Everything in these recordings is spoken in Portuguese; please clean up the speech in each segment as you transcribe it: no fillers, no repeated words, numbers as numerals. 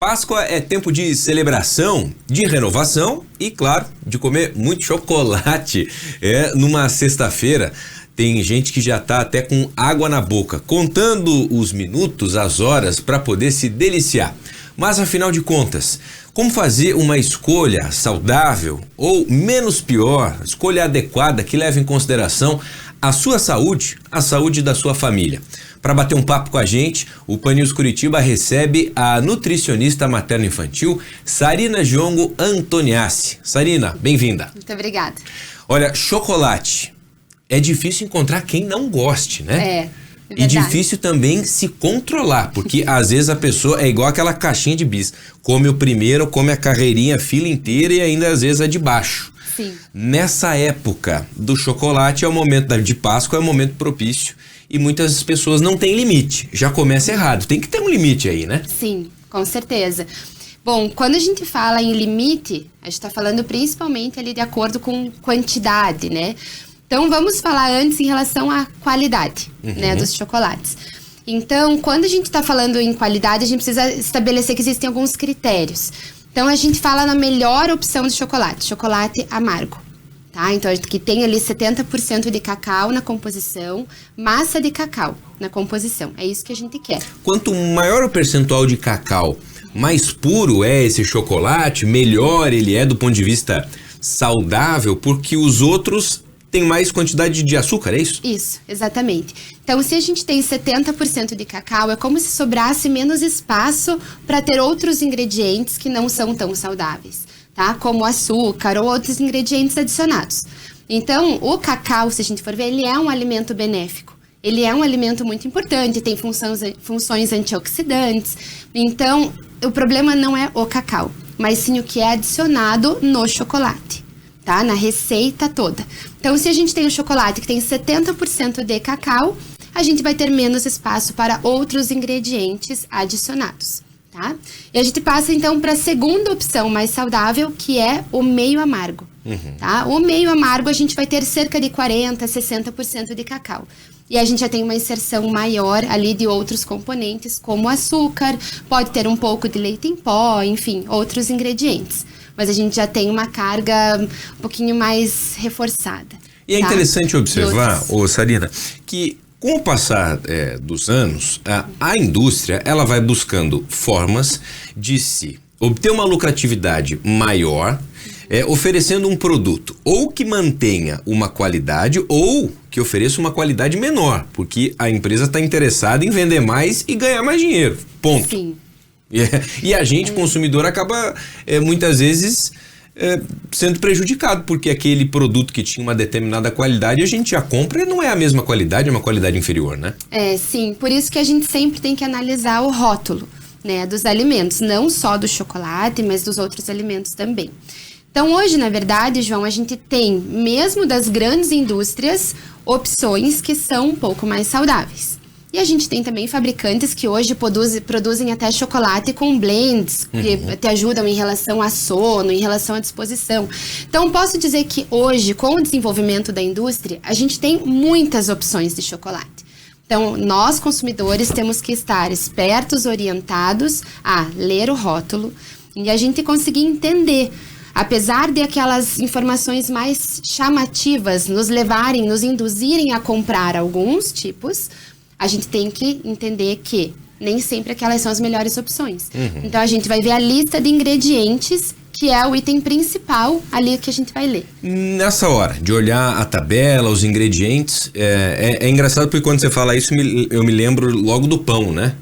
Páscoa é tempo de celebração, de renovação e, claro, de comer muito chocolate. Numa sexta-feira, tem gente que já tá até com água na boca, contando os minutos, as horas para poder se deliciar. Mas, afinal de contas, como fazer uma escolha saudável ou, menos pior, escolha adequada que leve em consideração a sua saúde, a saúde da sua família? Para bater um papo com a gente, o Pan News Curitiba recebe a nutricionista materno-infantil Sarina Giongo Antoniassi. Sarina, bem-vinda. Muito obrigada. Olha, chocolate, é difícil encontrar quem não goste, né? É e difícil também se controlar, porque às vezes a pessoa é igual aquela caixinha de bis. Come o primeiro, come a carreirinha, a fila inteira e ainda às vezes a de baixo. Sim. Nessa época do chocolate, é o momento de Páscoa, é o momento propício e muitas pessoas não têm limite. Já começa errado, tem que ter um limite aí, né? Sim, com certeza. Bom, quando a gente fala em limite, a gente está falando principalmente ali de acordo com quantidade, né? Então, vamos falar antes em relação à qualidade, né, dos chocolates. Então, quando a gente está falando em qualidade, a gente precisa estabelecer que existem alguns critérios. Então, a gente fala na melhor opção de chocolate amargo, tá? Então, a gente que tem ali 70% de cacau na composição, massa de cacau na composição. É isso que a gente quer. Quanto maior o percentual de cacau, mais puro é esse chocolate, melhor ele é do ponto de vista saudável, porque os outros tem mais quantidade de açúcar, é isso? Isso, exatamente. Então, se a gente tem 70% de cacau, é como se sobrasse menos espaço para ter outros ingredientes que não são tão saudáveis, tá? Como açúcar ou outros ingredientes adicionados. Então, o cacau, se a gente for ver, ele é um alimento benéfico. Ele é um alimento muito importante, tem funções antioxidantes. Então, o problema não é o cacau, mas sim o que é adicionado no chocolate. Tá? Na receita toda. Então, se a gente tem um chocolate que tem 70% de cacau, a gente vai ter menos espaço para outros ingredientes adicionados, tá? E a gente passa, então, para a segunda opção mais saudável, que é o meio amargo, tá? O meio amargo, a gente vai ter cerca de 40%, 60% de cacau. E a gente já tem uma inserção maior ali de outros componentes, como açúcar, pode ter um pouco de leite em pó, enfim, outros ingredientes. Mas a gente já tem uma carga um pouquinho mais reforçada. E é interessante observar, Sarina, que com o passar dos anos, a indústria ela vai buscando formas de se obter uma lucratividade maior, oferecendo um produto ou que mantenha uma qualidade ou que ofereça uma qualidade menor, porque a empresa está interessada em vender mais e ganhar mais dinheiro. Ponto. Sim. E a gente, consumidor, acaba muitas vezes sendo prejudicado, porque aquele produto que tinha uma determinada qualidade, a gente já compra e não é a mesma qualidade, é uma qualidade inferior, né? Sim, por isso que a gente sempre tem que analisar o rótulo, né, dos alimentos, não só do chocolate, mas dos outros alimentos também. Então, hoje, na verdade, João, a gente tem, mesmo das grandes indústrias, opções que são um pouco mais saudáveis. E a gente tem também fabricantes que hoje produzem até chocolate com blends, que te ajudam em relação a sono, em relação à disposição. Então, posso dizer que hoje, com o desenvolvimento da indústria, a gente tem muitas opções de chocolate. Então, nós, consumidores, temos que estar espertos, orientados a ler o rótulo e a gente conseguir entender. Apesar de aquelas informações mais chamativas nos levarem, nos induzirem a comprar alguns tipos, a gente tem que entender que nem sempre aquelas são as melhores opções. Então, a gente vai ver a lista de ingredientes, que é o item principal ali que a gente vai ler. Nessa hora de olhar a tabela, os ingredientes, é engraçado porque quando você fala isso, eu me lembro logo do pão, né?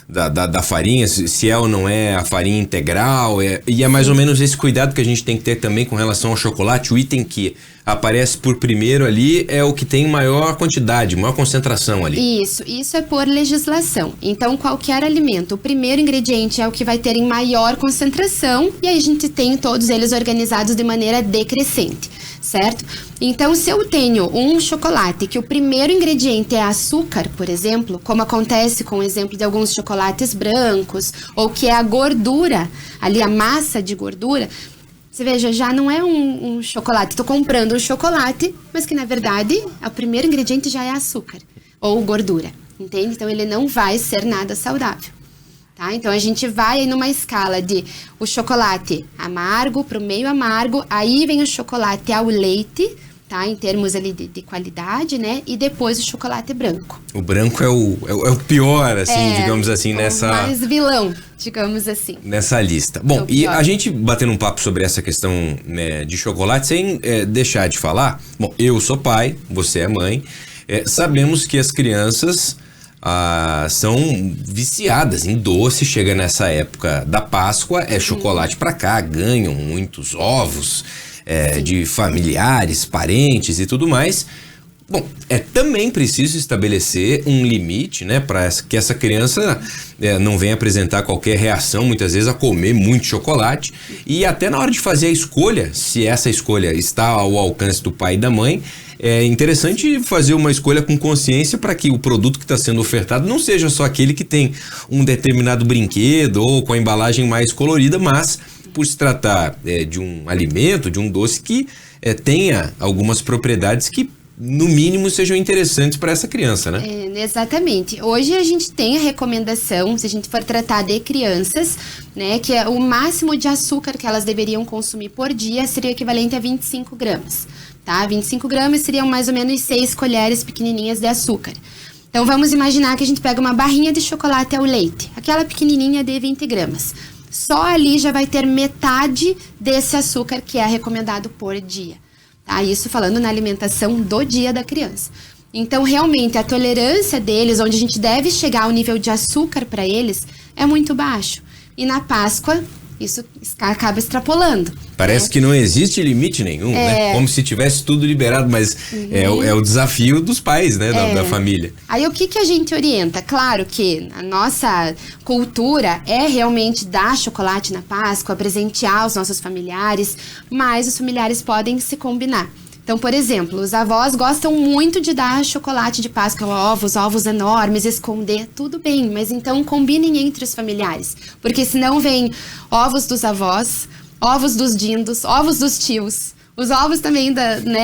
Da farinha, se é ou não é a farinha integral, e é mais ou menos esse cuidado que a gente tem que ter também com relação ao chocolate. O item que aparece por primeiro ali é o que tem maior quantidade, maior concentração ali. Isso é por legislação. Então, qualquer alimento, o primeiro ingrediente é o que vai ter em maior concentração, e aí a gente tem todos eles organizados de maneira decrescente, certo? Então, se eu tenho um chocolate que o primeiro ingrediente é açúcar, por exemplo, como acontece com o exemplo de alguns chocolates brancos, ou que é a gordura, ali a massa de gordura, você veja, já não é um chocolate. Estou comprando um chocolate, mas que na verdade o primeiro ingrediente já é açúcar ou gordura, entende? Então ele não vai ser nada saudável. tá? Então a gente vai aí numa escala de o chocolate amargo para o meio amargo, aí vem o chocolate ao leite, tá? Em termos ali de qualidade, né? E depois o chocolate branco. O branco é o pior, assim, digamos assim, nessa... mais vilão, digamos assim. Nessa lista. Bom, e a gente batendo um papo sobre essa questão, né, de chocolate, sem deixar de falar... Bom, eu sou pai, você é mãe. Sabemos que as crianças são viciadas em doce. Chega nessa época da Páscoa, chocolate pra cá, ganham muitos ovos... de familiares, parentes e tudo mais. Bom, também preciso estabelecer um limite, né, para que essa criança não venha apresentar qualquer reação, muitas vezes, a comer muito chocolate. E até na hora de fazer a escolha, se essa escolha está ao alcance do pai e da mãe, é interessante fazer uma escolha com consciência para que o produto que está sendo ofertado não seja só aquele que tem um determinado brinquedo ou com a embalagem mais colorida, mas por se tratar de um alimento, de um doce que tenha algumas propriedades que, no mínimo, sejam interessantes para essa criança, né? Exatamente. Hoje a gente tem a recomendação, se a gente for tratar de crianças, né, que o máximo de açúcar que elas deveriam consumir por dia seria equivalente a 25 gramas, tá? 25 gramas seriam mais ou menos 6 colheres pequenininhas de açúcar. Então vamos imaginar que a gente pega uma barrinha de chocolate ao leite, aquela pequenininha de 20 gramas. Só ali já vai ter metade desse açúcar que é recomendado por dia, tá? Isso falando na alimentação do dia da criança. Então, realmente, a tolerância deles, onde a gente deve chegar ao nível de açúcar para eles, é muito baixo. E na Páscoa, isso acaba extrapolando. Parece que não existe limite nenhum, né? Como se tivesse tudo liberado, mas é o desafio dos pais, né? Da família. Aí o que a gente orienta? Claro que a nossa cultura é realmente dar chocolate na Páscoa, presentear os nossos familiares, mas os familiares podem se combinar. Então, por exemplo, os avós gostam muito de dar chocolate de Páscoa, ovos enormes, esconder, tudo bem, mas então combinem entre os familiares, porque senão vem ovos dos avós, ovos dos dindos, ovos dos tios, os ovos também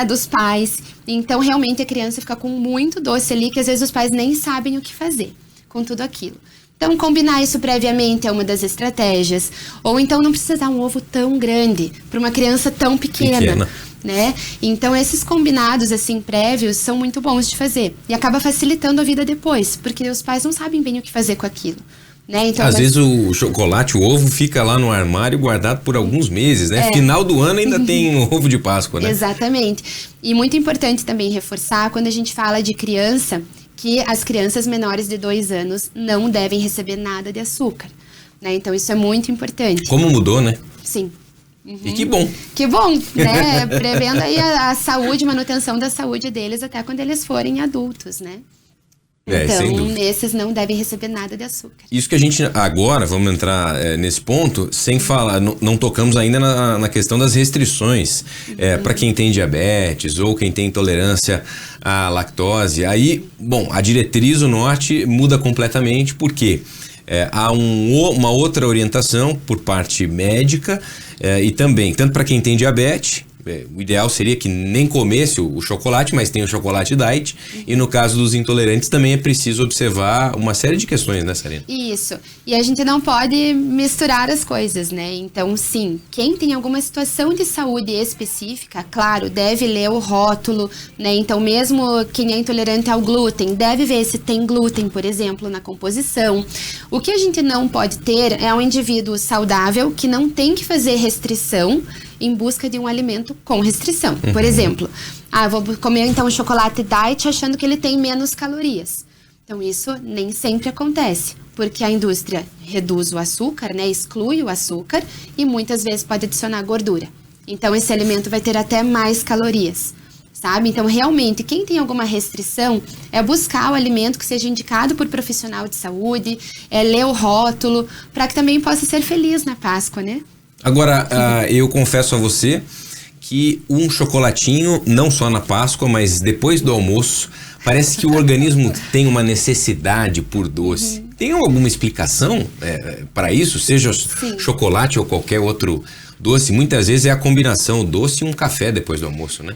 dos pais. Então, realmente, a criança fica com muito doce ali, que às vezes os pais nem sabem o que fazer com tudo aquilo. Então, combinar isso previamente é uma das estratégias. Ou então, não precisa dar um ovo tão grande para uma criança tão pequena. Né? Então esses combinados assim prévios são muito bons de fazer e acaba facilitando a vida depois, porque os pais não sabem bem o que fazer com aquilo, né? Então, às vezes o chocolate, o ovo fica lá no armário guardado por alguns meses, né? Final do ano ainda tem um ovo de Páscoa, né? Exatamente. E muito importante também reforçar quando a gente fala de criança, que as crianças menores de 2 anos não devem receber nada de açúcar, né? Então isso é muito importante. Como mudou, né? Sim. E que bom. Que bom, né? Prevendo aí a saúde, manutenção da saúde deles até quando eles forem adultos, né? Então, esses não devem receber nada de açúcar. Isso que a gente agora, vamos entrar nesse ponto, sem falar, não tocamos ainda na questão das restrições. Para quem tem diabetes ou quem tem intolerância à lactose. Aí, bom, a diretriz, o norte, muda completamente, porque há uma outra orientação por parte médica e também, tanto para quem tem diabetes, o ideal seria que nem comesse o chocolate, mas tem o chocolate diet. E no caso dos intolerantes também é preciso observar uma série de questões, né, Sarina? Isso. E a gente não pode misturar as coisas, né? Então, sim, quem tem alguma situação de saúde específica, claro, deve ler o rótulo, né? Então, mesmo quem é intolerante ao glúten, deve ver se tem glúten, por exemplo, na composição. O que a gente não pode ter é um indivíduo saudável que não tem que fazer restrição em busca de um alimento com restrição. Por exemplo, vou comer então um chocolate diet achando que ele tem menos calorias. Então isso nem sempre acontece, porque a indústria reduz o açúcar, né, exclui o açúcar e muitas vezes pode adicionar gordura. Então esse alimento vai ter até mais calorias, sabe? Então realmente quem tem alguma restrição é buscar o alimento que seja indicado por profissional de saúde, ler o rótulo, para que também possa ser feliz na Páscoa, né? Agora, eu confesso a você que um chocolatinho, não só na Páscoa, mas depois do almoço, parece que o organismo tem uma necessidade por doce. Tem alguma explicação para isso? Seja chocolate ou qualquer outro doce, muitas vezes é a combinação, o doce e um café depois do almoço, né?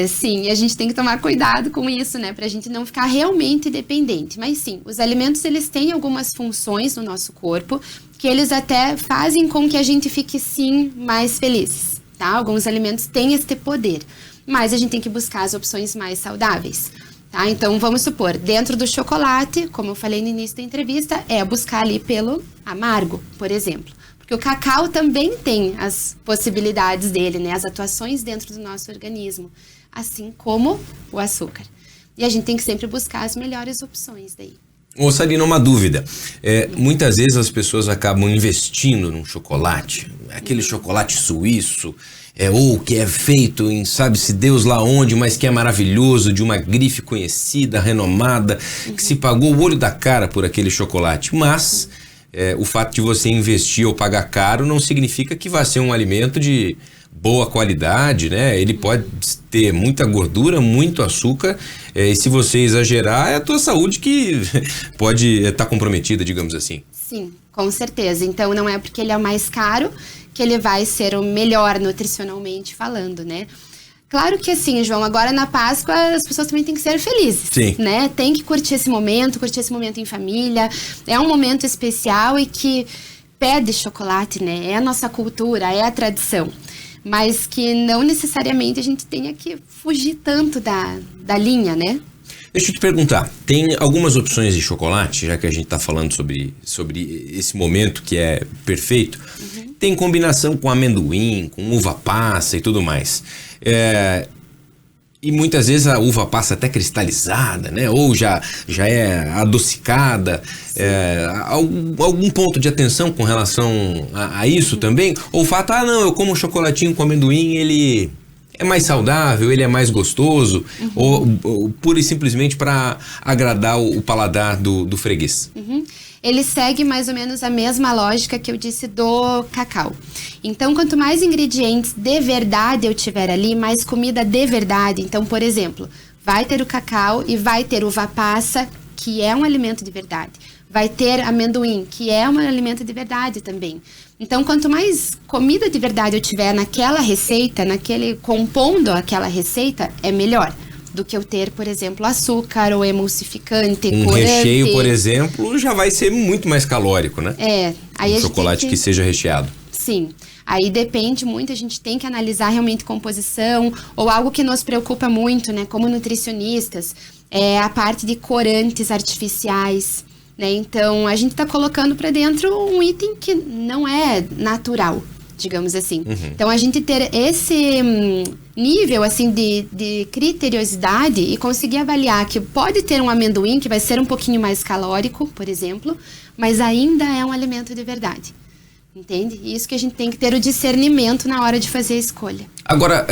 Sim, e a gente tem que tomar cuidado com isso, né, pra gente não ficar realmente dependente. Mas sim, os alimentos, eles têm algumas funções no nosso corpo, que eles até fazem com que a gente fique, sim, mais felizes, tá? Alguns alimentos têm esse poder, mas a gente tem que buscar as opções mais saudáveis. Tá? Então, vamos supor, dentro do chocolate, como eu falei no início da entrevista, é buscar ali pelo amargo, por exemplo. Porque o cacau também tem as possibilidades dele, né? As atuações dentro do nosso organismo, assim como o açúcar. E a gente tem que sempre buscar as melhores opções daí. Ô, Sarina, uma dúvida. Muitas vezes as pessoas acabam investindo num chocolate, aquele chocolate suíço, ou que é feito em sabe-se Deus lá onde, mas que é maravilhoso, de uma grife conhecida, renomada, que se pagou o olho da cara por aquele chocolate. Mas o fato de você investir ou pagar caro não significa que vai ser um alimento de boa qualidade, né? Ele pode ter muita gordura, muito açúcar, e se você exagerar, é a tua saúde que pode estar comprometida, digamos assim. Sim, com certeza. Então, não é porque ele é mais caro que ele vai ser o melhor nutricionalmente falando, né? Claro que assim, João, agora na Páscoa as pessoas também têm que ser felizes, sim, né? Tem que curtir esse momento em família. É um momento especial e que pede chocolate, né? É a nossa cultura, é a tradição. Mas que não necessariamente a gente tenha que fugir tanto da linha, né? Deixa eu te perguntar, tem algumas opções de chocolate, já que a gente está falando sobre esse momento que é perfeito, tem combinação com amendoim, com uva passa e tudo mais. E muitas vezes a uva passa até cristalizada, né? Ou já é adocicada. Algum ponto de atenção com relação a isso também? Ou o fato, não, eu como um chocolatinho com amendoim, ele é mais saudável, ele é mais gostoso, ou pura e simplesmente para agradar o paladar do freguês? Ele segue mais ou menos a mesma lógica que eu disse do cacau. Então, quanto mais ingredientes de verdade eu tiver ali, mais comida de verdade. Então, por exemplo, vai ter o cacau e vai ter uva passa, que é um alimento de verdade. Vai ter amendoim, que é um alimento de verdade também. Então, quanto mais comida de verdade eu tiver naquela receita, compondo aquela receita, é melhor do que eu ter, por exemplo, açúcar ou emulsificante, corante. Recheio, por exemplo, já vai ser muito mais calórico, né? Aí chocolate que seja recheado. Sim. Aí depende muito, a gente tem que analisar realmente composição, ou algo que nos preocupa muito, né, como nutricionistas, é a parte de corantes artificiais, né? Então, a gente está colocando para dentro um item que não é natural, digamos assim. Então, a gente ter esse nível, assim, de criteriosidade e conseguir avaliar que pode ter um amendoim que vai ser um pouquinho mais calórico, por exemplo, mas ainda é um alimento de verdade. Entende? Isso que a gente tem que ter o discernimento na hora de fazer a escolha. Agora,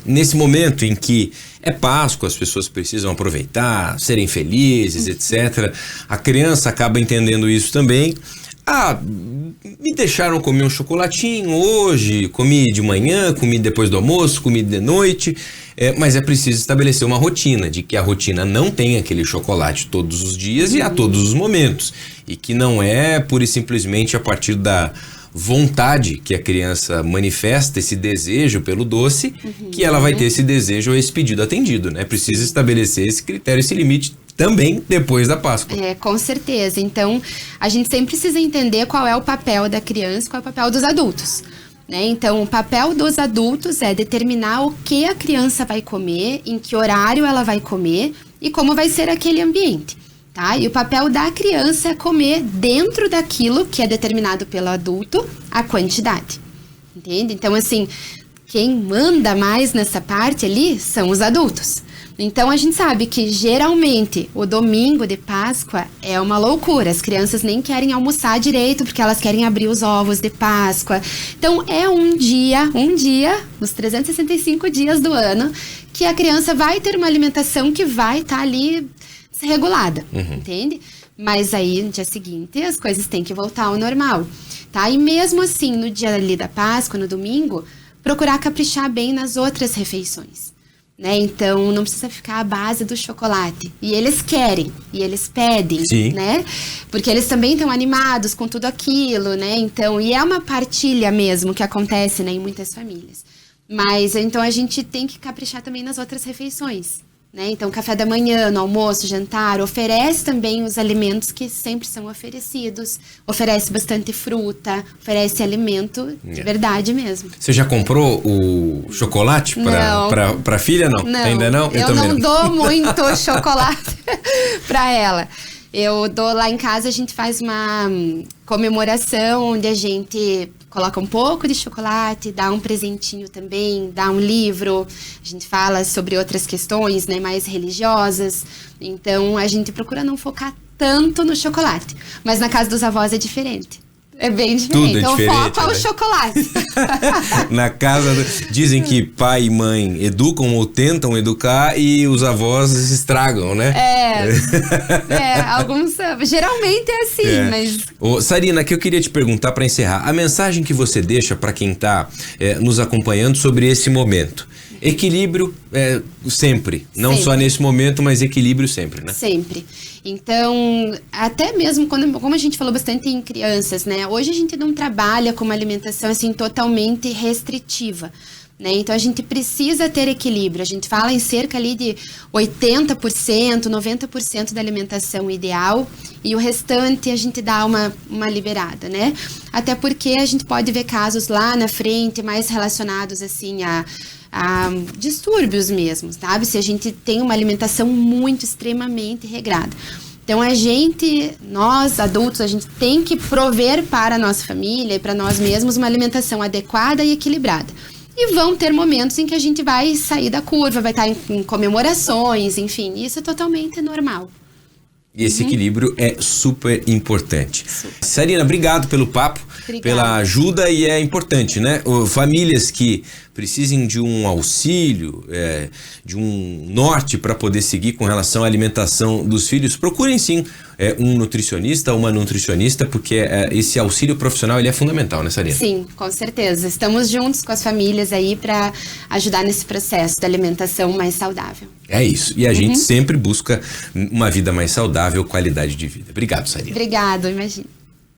nesse momento em que é Páscoa, as pessoas precisam aproveitar, serem felizes, etc. A criança acaba entendendo isso também. Me deixaram comer um chocolatinho hoje, comi de manhã, comi depois do almoço, comi de noite, mas é preciso estabelecer uma rotina, de que a rotina não tem aquele chocolate todos os dias e a todos os momentos, e que não é pura e simplesmente a partir da vontade que a criança manifesta, esse desejo pelo doce, que ela vai ter esse desejo ou esse pedido atendido, né? Precisa estabelecer esse critério, esse limite também depois da Páscoa. Com certeza. Então, a gente sempre precisa entender qual é o papel da criança, qual é o papel dos adultos, né? Então, o papel dos adultos é determinar o que a criança vai comer, em que horário ela vai comer e como vai ser aquele ambiente, tá? E o papel da criança é comer dentro daquilo que é determinado pelo adulto, a quantidade, entende? Então, assim, quem manda mais nessa parte ali são os adultos. Então, a gente sabe que, geralmente, o domingo de Páscoa é uma loucura. As crianças nem querem almoçar direito, porque elas querem abrir os ovos de Páscoa. Então, é um dia, nos 365 dias do ano, que a criança vai ter uma alimentação que vai estar ali regulada, entende? Mas aí, no dia seguinte, as coisas têm que voltar ao normal, tá? E mesmo assim, no dia ali da Páscoa, no domingo, procurar caprichar bem nas outras refeições. né? Então não precisa ficar à base do chocolate. E eles querem, e eles pedem, Sim. né? Porque eles também estão animados com tudo aquilo, né? Então, e é uma partilha mesmo que acontece, né, em muitas famílias. Mas então a gente tem que caprichar também nas outras refeições, né? Então, café da manhã, no almoço, jantar, oferece também os alimentos que sempre são oferecidos. Oferece bastante fruta, oferece alimento de verdade mesmo. Você já comprou o chocolate pra filha, não? Ainda não? Eu não dou muito chocolate pra ela. Eu dou lá em casa, a gente faz uma comemoração onde a gente coloca um pouco de chocolate, dá um presentinho também, dá um livro. A gente fala sobre outras questões, né, mais religiosas. Então, a gente procura não focar tanto no chocolate. Mas na casa dos avós é diferente. É bem diferente. Tudo é então, diferente, foco é o chocolate. Na casa, dizem que pai e mãe educam ou tentam educar e os avós estragam, né? Alguns... Geralmente é assim, mas... Ô, Sarina, que eu queria te perguntar para encerrar. A mensagem que você deixa para quem está nos acompanhando sobre esse momento. Equilíbrio sempre. Não só nesse momento, mas equilíbrio sempre, né? Sempre. Então, até mesmo como a gente falou bastante em crianças, né? Hoje a gente não trabalha com uma alimentação assim totalmente restritiva, né? Então a gente precisa ter equilíbrio. A gente fala em cerca ali de 80%, 90% da alimentação ideal e o restante a gente dá uma liberada, né? Até porque a gente pode ver casos lá na frente mais relacionados assim a distúrbios mesmo, sabe? Se a gente tem uma alimentação muito extremamente regrada. Então nós adultos, a gente tem que prover para a nossa família e para nós mesmos uma alimentação adequada e equilibrada. E vão ter momentos em que a gente vai sair da curva, vai estar em comemorações, enfim, isso é totalmente normal. E esse equilíbrio é super importante. Sarina, obrigado pelo papo, pela ajuda, e é importante, né? Famílias que precisem de um auxílio, de um norte para poder seguir com relação à alimentação dos filhos, procurem sim um nutricionista ou uma nutricionista, porque esse auxílio profissional ele é fundamental, né, Sarina? Sim, com certeza. Estamos juntos com as famílias aí para ajudar nesse processo da alimentação mais saudável. É isso. E a gente sempre busca uma vida mais saudável, qualidade de vida. Obrigado, Sarina. Obrigado, imagina.